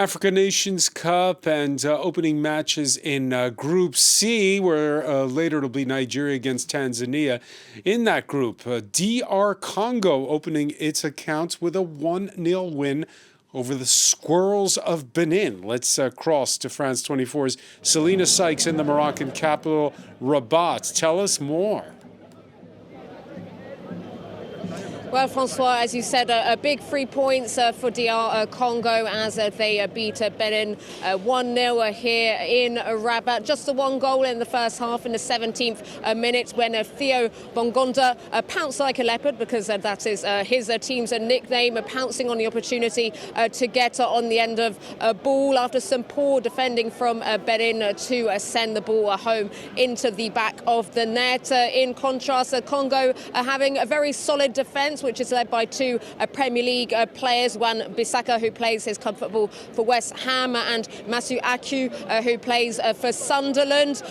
Africa Nations Cup and opening matches in Group C, where later it'll be Nigeria against Tanzania. In that group, DR Congo opening its accounts with a 1-0 win over the Squirrels of Benin. Let's cross to France 24's Selina Sykes in the Moroccan capital, Rabat. Tell us more. Well, Francois, as you said, a big 3 points for DR Congo as they beat Benin 1-0 here in Rabat. Just the one goal in the first half in the 17th minute when Theo Bongonda pounced like a leopard, because that is his team's nickname, pouncing on the opportunity to get on the end of a ball after some poor defending from Benin to send the ball home into the back of the net. In contrast, Congo are having a very solid defence, which is led by two Premier League players, Wan Bissaka, who plays his club football for West Ham, and Masu Aku, who plays for Sunderland.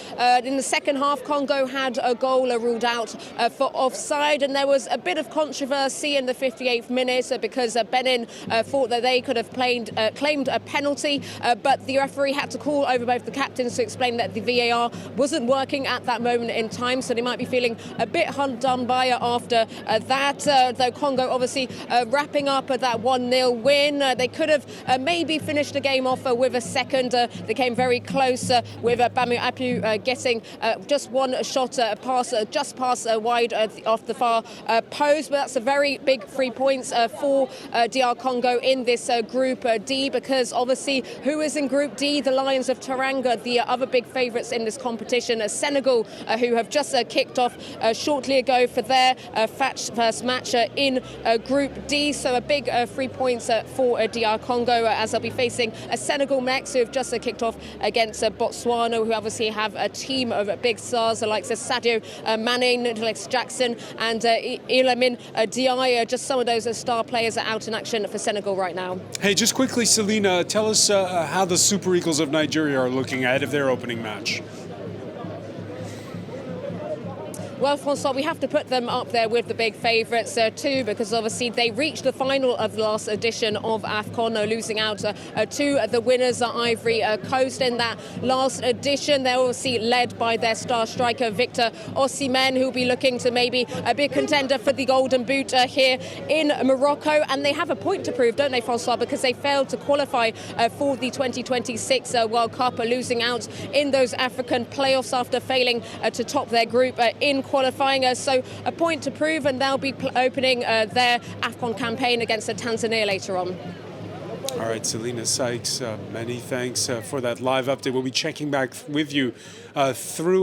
In the second half, Congo had a goal ruled out for offside, and there was a bit of controversy in the 58th minute because Benin thought that they could have claimed a penalty, but the referee had to call over both the captains to explain that the VAR wasn't working at that moment in time, so they might be feeling a bit done by after that. Though Congo obviously wrapping up that 1-0 win. They could have maybe finished the game off with a second. They came very close with Bamu Apu getting just one shot pass just past wide off the far post. But that's a very big 3 points for DR Congo in this Group D, because obviously who is in Group D? The Lions of Teranga, the other big favourites in this competition. Senegal, who have just kicked off shortly ago for their first match in Group D. So a big 3 points for DR Congo as they'll be facing Senegal next, who have just kicked off against Botswana, who obviously have a team of big stars like Sadio Mane, Nicholas Jackson and Ilimin Diaye. Just some of those star players are out in action for Senegal right now. Hey, just quickly, Selina, tell us how the Super Eagles of Nigeria are looking ahead of their opening match. Well, Francois, we have to put them up there with the big favourites too, because obviously they reached the final of the last edition of AFCON, losing out to the winners, Ivory Coast. In that last edition, they're obviously led by their star striker, Victor Osimhen, who'll be looking to maybe be a contender for the Golden Boot here in Morocco. And they have a point to prove, don't they, Francois, because they failed to qualify for the 2026 World Cup, losing out in those African playoffs after failing to top their group in qualifying. So a point to prove, and they'll be opening their AFCON campaign against Tanzania later on. All right, Selina Sykes, many thanks for that live update. We'll be checking back with you through